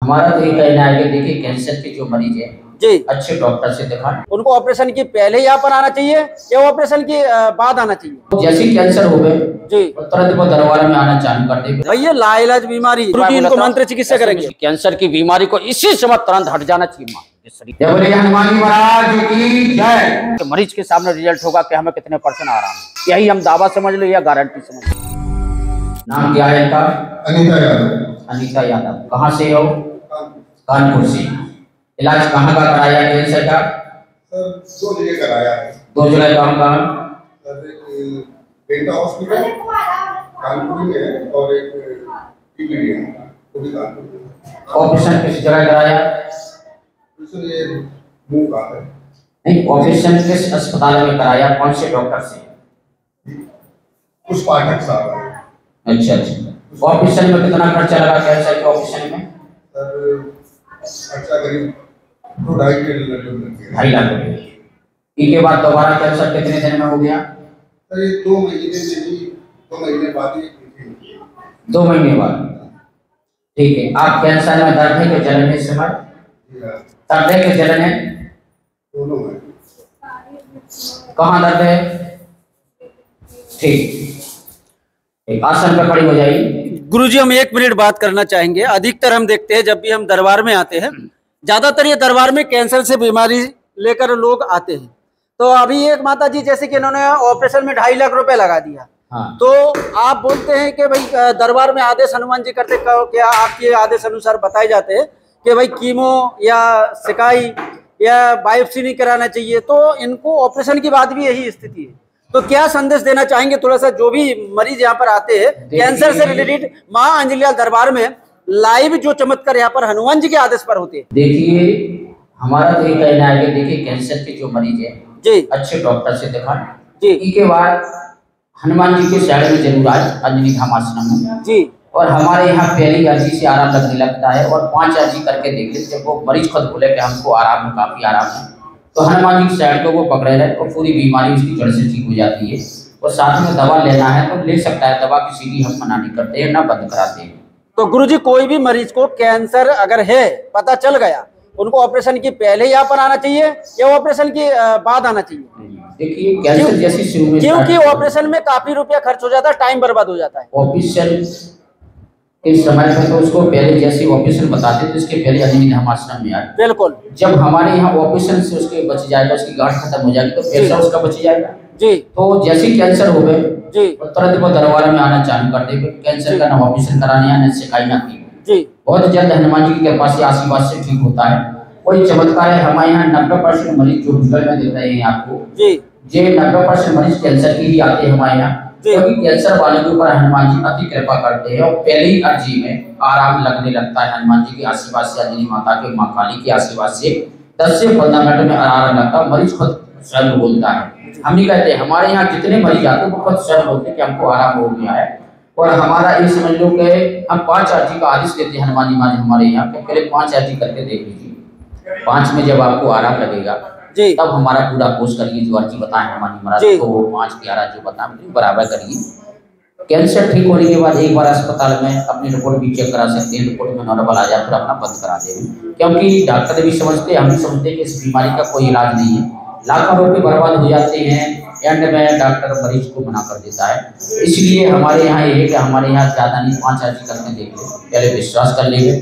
हमारा तो ये कहना है कि देखिए कैंसर के जो मरीज है जी अच्छे डॉक्टर से दिखाएं। उनको ऑपरेशन की पहले यहाँ पर आना चाहिए या ऑपरेशन के बाद आना चाहिए? जैसे ही कैंसर हो गए जी तुरंत वो दरबार में आना चालू कर दे। भैया लाइलाज बीमारी इनको मंत्र चिकित्सा करेंगे। कैंसर की बीमारी को इसी समय तुरंत हट जाना चाहिए। जय बोले हनुमान जी महाराज की जय। तो मरीज के सामने रिजल्ट होगा कि हमें कितने % आराम है, यही हम दावा समझ लो या गारंटी समझ लो। नाम क्या है इनका? अनीता यादव। अनीता यादव। कहाँ से हो? कानपुर से। इलाज कहाँ का कराया कैंसर का? सर 2 जगह कराया है। 2 जगह कहाँ? सर एक डेल्टा हॉस्पिटल कानपुर में है और एक पीपीडी है वो भी कानपुर में। ऑपरेशन किस जगह कराया? सर ये मुंह का है। नहीं, ऑपरेशन किस अस्पताल में कराया? कौन से डॉक्टर से? उस पाठक साहब है। अच्छा अच्छा। ऑपरेशन में कितना खर्चा लगा कैंसर के ऑपरेशन में? सर खर्चा करीब 2-2.5 लाख रुपए। 2.5 लाख रुपए। इसके बाद दोबारा कैंसर कितने दिन में हो गया? सर ये 2 महीने में ही 2 महीने बाद ही 2 महीने बाद। ठीक है। आप कैंसर में दर्द है कि जलन है इस समय? दर्द है कि जलन है? दोनों है। कहाँ दर्द है? ठीक, आसन पर खड़ी हो जाइए। गुरुजी हम 1 मिनट बात करना चाहेंगे। अधिकतर हम देखते हैं जब भी हम दरबार में आते हैं, ज्यादातर ये दरबार में कैंसर से बीमारी लेकर लोग आते हैं। तो अभी एक माता जी जैसे कि इन्होंने ऑपरेशन में 2.5 लाख रुपए लगा दिया। हाँ। तो आप बोलते हैं कि भाई दरबार में आदेश हनुमान जी करते, क्या आपके आदेश अनुसार बताए जाते हैं कि भाई कीमो या सिकाई या बायोप्सी नहीं कराना चाहिए, तो इनको ऑपरेशन की बात भी यही स्थिति है। तो क्या संदेश देना चाहेंगे थोड़ा सा, जो भी मरीज यहाँ पर आते हैं कैंसर से रिलेटेड माँ अंजलिलाल दरबार में लाइव जो चमत्कार यहाँ पर हनुमान जी के आदेश पर होते हैं? देखिए हमारा तो ये कहना है कि देखिए कैंसर के जो मरीज है जी अच्छे डॉक्टर से दिखाएं। जी इसके बाद हनुमान जी के साइड में जरूर आए अंजलि धाम आश्रम में जी। और हमारे यहाँ पहली अर्जी से आराम लगने लगता है और 5 अर्जी करके देख ले। जब वो मरीज खुद बोले कि हमको आराम है, काफी आराम है, तो हनुमान जी की साइड को वो पकड़े रहे और पूरी बीमारी उसकी जड़ से ठीक हो जाती है। और साथ में दवा लेना है तो ले सकता है, दवा किसी भी हम मना नहीं करते हैं ना बंद कराते हैं। तो गुरुजी कोई भी मरीज को कैंसर अगर है पता चल गया, उनको ऑपरेशन की पहले यहाँ पर आना चाहिए या ऑपरेशन के बाद आना चाहिए? देखिए कैंसर जैसी शुरू में, क्योंकि ऑपरेशन में काफी रुपया खर्च हो जाता है, टाइम बर्बाद हो जाता है। ऑपरेशन के समय पर तो उसको पहले जैसे ऑपरेशन बताते तो इसके पहले अंजलि धाम आश्रम में आए। बिल्कुल। जब हमारे यहाँ ऑपरेशन से उसके बच जाएगा, उसकी गांठ खत्म हो जाएगी तो पैसा उसका बच जाएगा जी। तो जैसे ही कैंसर हो गए जी तुरंत वो दरबार में आना चालू कर दे। कैंसर का ना ऑपरेशन कराने या सिकाई ना की जी। बहुत जल्द हनुमान जी की कृपा से आशीर्वाद से ठीक होता है। कोई चमत्कार है हमारे यहाँ 90% मरीज जो रिजल्ट में देख रहे हैं आपको जी, ये 90% मरीज कैंसर के ही आते हैं हमारे यहाँ, क्योंकि कैंसर वाले के ऊपर हनुमान जी अति कृपा करते हैं और पहले ही अर्जी में आराम लगने लगता है। हनुमान जी के आशीर्वाद से, अंजलि माता के, माँ काली के आशीर्वाद से 10 से 15 मिनट में आराम लगता है। मरीज खुद स्वयं बोलता है। हम नहीं कहते, हमारे यहाँ जितने मरीज आते हैं वो खुद स्वयं बोलते हैं कि हमको आराम हो गया है। और हमारा ये समझ लो कि हम 5 अर्जी का आदेश देते हैं हनुमान जी महाराज हमारे यहाँ के, पहले 5 अर्जी करके देख लीजिए। 5 में जब आपको आराम लगेगा तब हमारा पूरा कोर्स करिए जो अर्जी बताएं हनुमान जी महाराज को। 5 11 जो बताएं बराबर करिए। कैंसर ठीक होने के बाद एक बार अस्पताल में अपनी रिपोर्ट भी चेक करा सकते हैं। रिपोर्ट में नॉर्मल आ जाए फिर अपना बंद करा दें, क्योंकि डॉक्टर भी समझते हैं, हम भी समझते हैं कि इस बीमारी का कोई इलाज नहीं है। लाखों रुपये बर्बाद हो जाते हैं, एंड में डॉक्टर मरीज को मना कर देता है। इसलिए हमारे यहाँ ये है कि हमारे यहाँ ज़्यादा नहीं 5 अर्जी करके देख ले, पहले विश्वास कर लीजिए,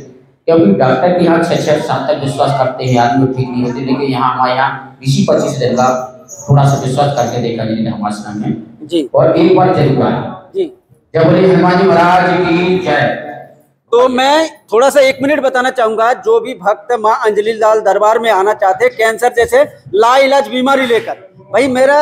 क्योंकि डॉक्टर के यहाँ 6-6 साल तक विश्वास करते हैं आदमी ठीक नहीं होते। लेकिन यहाँ हमारे यहाँ 20-25 दिन का थोड़ा सा विश्वास करके देखा जाए हमारे आश्रम में जी। और एक बार जरूर आए जी। जय बोले हनुमान जी महाराज की जय। तो मैं थोड़ा सा 1 मिनट बताना चाहूंगा, जो भी भक्त माँ अंजलिलाल दरबार में आना चाहते हैं कैंसर जैसे लाइलाज बीमारी लेकर, भाई मेरा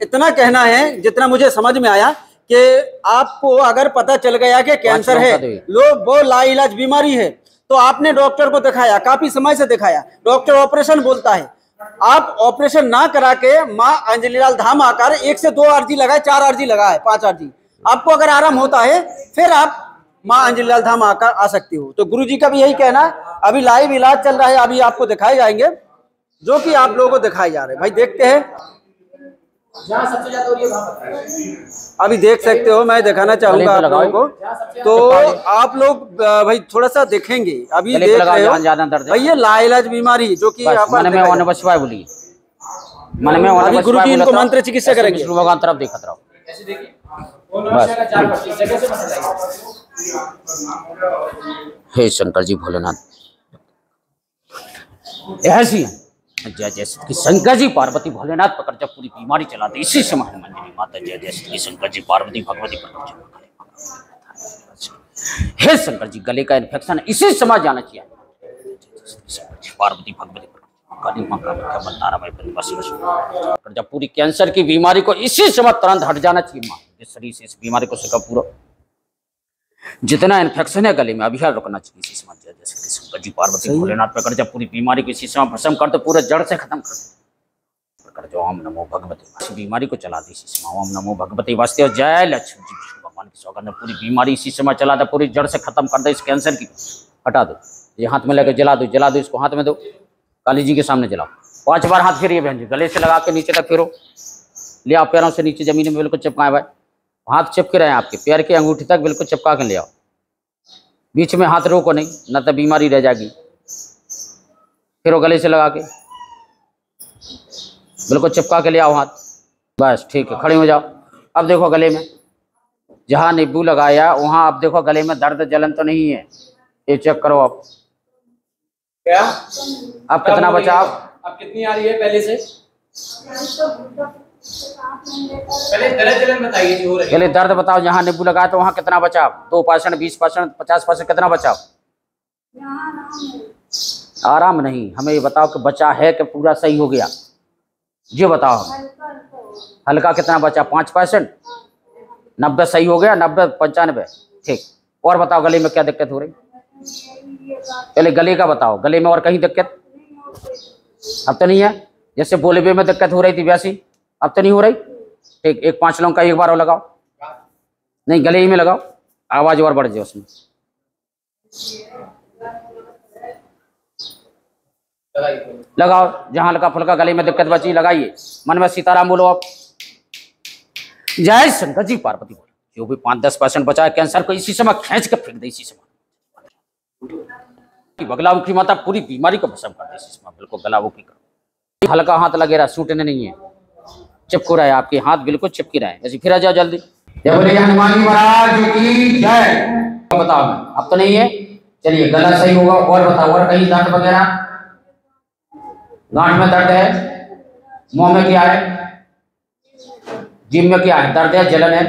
इतना कहना है जितना मुझे समझ में आया कि आपको अगर पता चल गया कि कैंसर है, लोग वो लाइलाज बीमारी है, तो आपने डॉक्टर को दिखाया, काफी समय से दिखाया, डॉक्टर ऑपरेशन बोलता है, आप ऑपरेशन ना करा के माँ अंजलिलाल धाम आकर 1 से 2 अर्जी लगाए, 4 अर्जी लगाए, 5 अर्जी, आपको अगर आराम होता है फिर आप माँ अंजलिलाल धाम आकर आ सकती हो। तो गुरुजी का भी यही कहना है। अभी लाइव इलाज चल रहा है, अभी आपको दिखाए जाएंगे जो कि आप लोगों को दिखाए जा रहे हैं। भाई देखते हैं जहाँ सबसे ज्यादा हो रही है वहाँ बताइए। अभी देख सकते हो, मैं दिखाना चाहूंगा आप लोगों को। तो आप लोग भाई थोड़ा सा देखेंगे, अभी देख रहे हो भाई ये लाइलाज बीमारी जो कि बोलिए मन में अभी गुरु जी इनको मंत्र चिकित्सा करेंगे। भगवान तरफ देखत रहो हे शंकर जी भोलेनाथ ऐसी जय जय श्री शंकर जी पार्वती भोलेनाथ पकड़ जब पूरी बीमारी चला दी इसी समय हनुमान माता जय जय श्री शंकर जी पार्वती भगवती पकड़ हे शंकर जी गले का इन्फेक्शन इसी समय जाना चाहिए पार्वती भगवती जब पूरी कैंसर की बीमारी को इसी समय तुरंत हट जाना चाहिए माँ इस शरीर से इस बीमारी को सका पूरा जितना इन्फेक्शन है गले में अभी रुकना चाहिए इसी समय जय जय श्री शंकर जी पार्वती भोलेनाथ पकड़ जब पूरी बीमारी को इसी समय भस्म कर दो पूरे जड़ से खत्म कर दो ओम नमो भगवती इस बीमारी को चला दी इसी समय ओम नमो भगवती वास्ते जय लक्ष्मी जी विष्णु भगवान की सौगंध पूरी बीमारी इसी समय चला दो पूरी जड़ से खत्म कर दो इस कैंसर की हटा दो ये हाथ में लेकर जला दो इसको हाथ में दो काली जी के सामने जलाओ 5 बार हाथ फेरिए बहन जी गले से लगा के नीचे तक फेरो ले आओ पैरों से नीचे जमीन में बिल्कुल चिपकाए भाई हाथ चिपके रहे आपके पैर के अंगूठी तक बिल्कुल चिपका के ले आओ बीच में हाथ रोको नहीं न तो बीमारी रह जाएगी फिर गले से लगा के बिल्कुल चिपका के ले आओ हाथ बस ठीक है खड़े हो जाओ। अब देखो गले में जहाँ नींबू लगाया वहाँ अब देखो गले में दर्द जलन तो नहीं है ये चेक करो आप क्या अब कितना बचा अब कितनी आ रही है पहले से पहले दर्द जलन बताइए जो हो रही है पहले दर्द बताओ जहाँ नींबू लगाया तो वहाँ कितना बचाव 2% 20% 50% कितना बचाव आराम नहीं हमें ये बताओ कि बचा है कि पूरा सही हो गया ये बताओ हल्का कितना बचा 5% 90 सही हो गया 90 95 ठीक और बताओ गले में क्या दिक्कत हो रही पहले गले का बताओ गले में और कहीं दिक्कत अब तो नहीं है जैसे बोले में दिक्कत हो रही थी वैसी अब तो नहीं हो रही ठीक 1 5 लौंग का एक बार और लगाओ नहीं गले ही में लगाओ आवाज और बढ़ जाए उसमें लगाओ जहां हल्का फुल्का गले में दिक्कत बची लगाइए मन में सीताराम बोलो आप जय शंकर जी पार्वती बोलो जो भी 5-10% बचा है कैंसर को इसी समय खींच के फेंक दे इसी समय बगलामुखी माता पूरी बीमारी को भस्म कर दे इसी समय बिल्कुल गलामुखी करो हल्का हाथ लगे रहा सूटने नहीं है चिपको रहा है आपके हाथ बिल्कुल चिपकी रहा है ऐसे फिर आ जाओ जल्दी जय बोले हनुमान जी महाराज की जय बताओ अब तो नहीं है चलिए गला सही होगा और बताओ और कहीं दर्द वगैरह गांठ में दर्द है मुंह में क्या है जीभ में क्या है दर्द है जलन है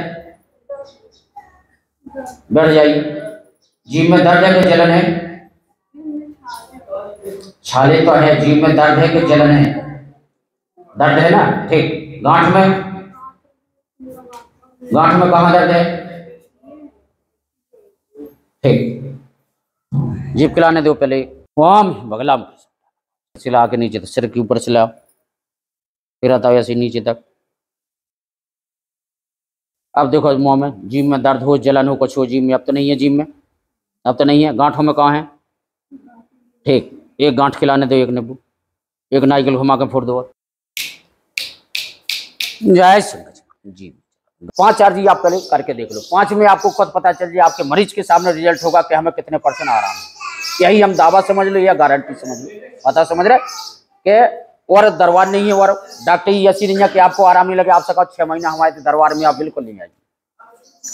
बैठ जाइए जीभ में दर्द है कि जलन है छाले तो है जीभ में दर्द है कि जलन है दर्द है ना ठीक गांठ में कहाँ दर्द है ठीक जीभ खिलाने दो पहले ओम बगला सिला के नीचे तक सिर के ऊपर सिलाओ फिर आता ऐसे नीचे तक अब देखो मुंह में जीभ में दर्द हो जलन हो कुछ हो जीभ में अब तो नहीं है जीभ में अब तो नहीं है गांठों में कहाँ है ठीक एक गांठ खिलाने दो एक नींबू एक नारियल घुमा के फोड़ दो जय शंकर जी 5 जी आप पहले करके देख लो 5 में आपको खुद पता चल जाए आपके मरीज के सामने रिजल्ट होगा कि हमें कितने % आराम है यही हम दावा समझ लो या गारंटी समझ लो पता समझ रहे कि और दरबार नहीं है और डॉक्टर ही ऐसी नहीं है कि आपको आराम नहीं लगे आप सका 6 महीना हमारे दरबार में आप बिल्कुल नहीं आइए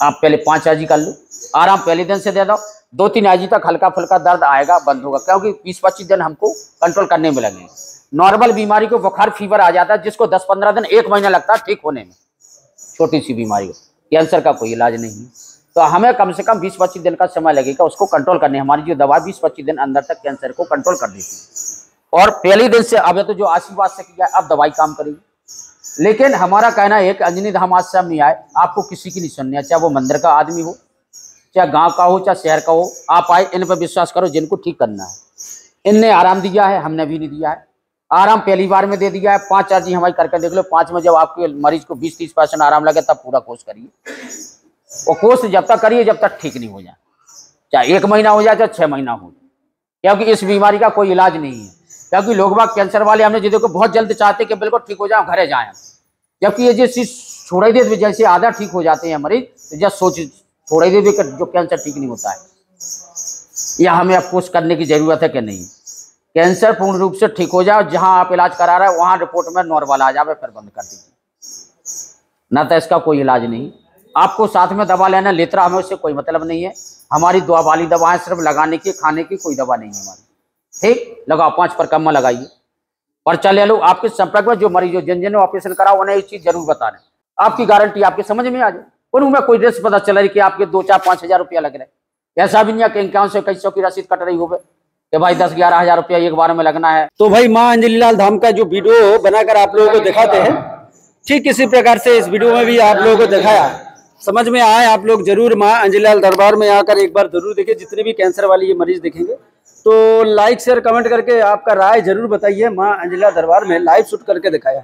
आप पहले 5 जी कर लो आराम पहले दिन से दे दो 2-3 जी तक हल्का फुल्का दर्द आएगा बंद होगा क्योंकि 20-25 दिन हमको कंट्रोल करने में लगेंगे नॉर्मल बीमारी को बुखार फीवर आ जाता है जिसको 10-15 दिन 1 महीना लगता है ठीक होने में छोटी सी बीमारी को कैंसर का कोई इलाज नहीं है तो हमें कम से कम 20-25 दिन का समय लगेगा उसको कंट्रोल करने हमारी जो दवा 20-25 दिन अंदर तक कैंसर को कंट्रोल कर देती है और पहले दिन से अब तो जो आशीर्वाद से किया अब दवाई काम करेगी लेकिन हमारा कहना है कि अंजनी धाम आश्रम में आए आपको किसी की नहीं सुननी है चाहे वो मंदिर का आदमी हो चाहे गांव का हो चाहे शहर का हो आप आए इन पर विश्वास करो जिनको ठीक करना है इनने आराम दिया है हमने भी नहीं दिया है आराम पहली बार में दे दिया है 5 जी हमारी करके देख लो 5 में जब आपके मरीज को 20-30% आराम लगे तब पूरा कोर्स करिए और कोर्स जब तक करिए जब तक ठीक नहीं हो जाए चाहे 1 महीना हो जाए चाहे 6 महीना हो क्योंकि इस बीमारी का कोई इलाज नहीं है क्योंकि लोग बाग कैंसर वाले हमने जिनको बहुत जल्द चाहते कि बिल्कुल ठीक हो जाए घरे जाए जबकि ये जो चीज छोड़ दे जैसे आधा ठीक हो जाते हैं मरीज, तो जब सोच छोड़ दे जो कैंसर ठीक नहीं होता है, या हमें अफसोस करने की जरूरत है कि नहीं। कैंसर पूर्ण रूप से ठीक हो जाए, जहां आप इलाज करा रहे हैं वहां रिपोर्ट में नॉर्मल आ जाए, फिर बंद कर दीजिए, ना तो इसका कोई इलाज नहीं। आपको साथ में दवा लेना लेता, हमें उससे कोई मतलब नहीं है। हमारी दवा वाली दवाएं सिर्फ लगाने की, खाने की कोई दवा नहीं है हमारी। ठीक, लगाओ 5 पर कम लगाइए, पर्चा ले लो। आपके संपर्क में जो मरीज जिन ऑपरेशन करा उन्हें ये चीज जरूर बता रहे, आपकी गारंटी आपके समझ में आ जाए। उनमें कोई ड्रेस पता चल रही कि आपके 2, 4, 5 हजार रुपया लग रहे, ऐसा भी नहीं है कि अकाउंट से कई सौ की रसीद कट रही हो कि भाई 10, 11 हजार रुपया एक बार में लगना है। तो भाई माँ अंजलि लाल धाम का जो वीडियो बनाकर आप लोगों को दिखाते हैं, ठीक इसी प्रकार से इस वीडियो में भी आप लोगों को दिखाया। समझ में आए आप लोग जरूर माँ अंजलि लाल दरबार में आकर एक बार जरूर देखिए। जितने भी कैंसर वाले ये मरीज देखेंगे तो लाइक शेयर कमेंट करके आपका राय जरूर बताइए। माँ अंजलि लाल दरबार में लाइव शूट करके दिखाया।